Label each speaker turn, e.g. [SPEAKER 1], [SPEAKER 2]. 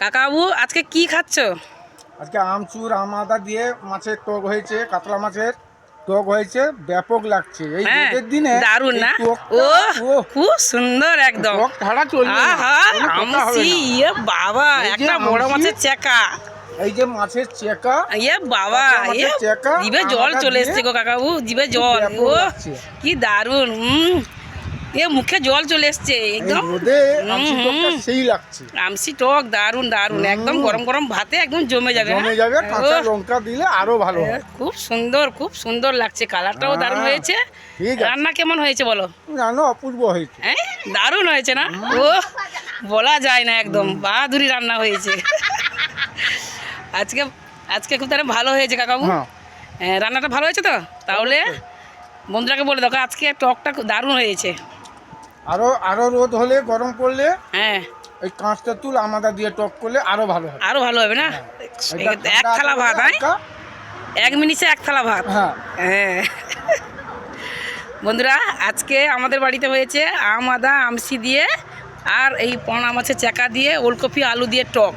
[SPEAKER 1] কাকাবু আজকে কি খাচ্ছ?
[SPEAKER 2] আজকে আমচুর আদা দিয়ে মাছের টক হয়েছে, কাতলা মাছের টক হয়েছে, ব্যাপক লাগছে এই
[SPEAKER 1] হ্যাঁ
[SPEAKER 2] রোদের দিনে।
[SPEAKER 1] দারুণ
[SPEAKER 2] এই
[SPEAKER 1] না?
[SPEAKER 2] টকটা,
[SPEAKER 1] ও খুব সুন্দর একদম।
[SPEAKER 2] টক ছাড়া চলবে না,
[SPEAKER 1] আহা
[SPEAKER 2] কোনো কথা হবে
[SPEAKER 1] আমসি,
[SPEAKER 2] না।
[SPEAKER 1] ইয়ে বাবা,
[SPEAKER 2] এই যে
[SPEAKER 1] একটা বড়
[SPEAKER 2] আমসি,
[SPEAKER 1] মাছের চেকা,
[SPEAKER 2] এই যে মাছের চেকা,
[SPEAKER 1] ইয়ে বাবা,
[SPEAKER 2] কাতলা মাছের চেকা,
[SPEAKER 1] জিভে জল
[SPEAKER 2] আদা
[SPEAKER 1] চলে
[SPEAKER 2] দিয়ে
[SPEAKER 1] এসছে গো কাকাবু, জিভে
[SPEAKER 2] খুব
[SPEAKER 1] জল।
[SPEAKER 2] ব্যাপক
[SPEAKER 1] ও
[SPEAKER 2] লাগছে।
[SPEAKER 1] কি দারুণ, এ মুখে জল চলে এসছে
[SPEAKER 2] এই
[SPEAKER 1] একদম।
[SPEAKER 2] রোদে আমসি টকটা সেই লাগছে,
[SPEAKER 1] আমসি টক দারুণ দারুণ, একদম গরম গরম ভাতে একদম জমে যাবে।
[SPEAKER 2] জমে
[SPEAKER 1] হ্যাঁ?
[SPEAKER 2] যাবে। কাঁচা
[SPEAKER 1] ও,
[SPEAKER 2] লঙ্কা দিলে আরো ভালো হয়।
[SPEAKER 1] খুব সুন্দর, খুব সুন্দর লাগছে, কালারটাও দারুণ
[SPEAKER 2] হ্যাঁ,
[SPEAKER 1] হয়েছে।
[SPEAKER 2] ঠিক আছে।
[SPEAKER 1] রান্না কেমন হয়েছে বলো?
[SPEAKER 2] রান্না অপূর্ব হয়েছে।
[SPEAKER 1] হ্যাঁ দারুণ হয়েছে না? ও বলা যায় না, একদম বাহাদুরি রান্না হয়েছে। আজকে আজকে খুব তাহলে ভালো হয়েছে কাকাবু।
[SPEAKER 2] হ্যাঁ,
[SPEAKER 1] হ্যাঁ, রান্নাটা ভালো হয়েছে তো? তাহলে বন্ধুরাকে বলে দাও আজকে টকটা খুব দারুণ হয়েছে।
[SPEAKER 2] আরো আরো রোদ হলে, গরম পড়লে
[SPEAKER 1] হ্যাঁ
[SPEAKER 2] এই কাঁচটা তুল আমাদের দিয়ে টক করলে আরো ভালো হবে।
[SPEAKER 1] আরও ভালো হবে না?
[SPEAKER 2] এটা
[SPEAKER 1] এক
[SPEAKER 2] ঠান্ডা
[SPEAKER 1] থালা
[SPEAKER 2] আছে
[SPEAKER 1] ভাত, হ্যাঁ
[SPEAKER 2] হালকা।
[SPEAKER 1] 1 মিনিটে 1 থালা ভাত।
[SPEAKER 2] হ্যাঁ,
[SPEAKER 1] হ্যাঁ বন্ধুরা আজকে আমাদের বাড়িতে হয়েছে আদা আমসি দিয়ে আর এই পোনা মাছের চাকা দিয়ে, ওলকপি আলু দিয়ে টক।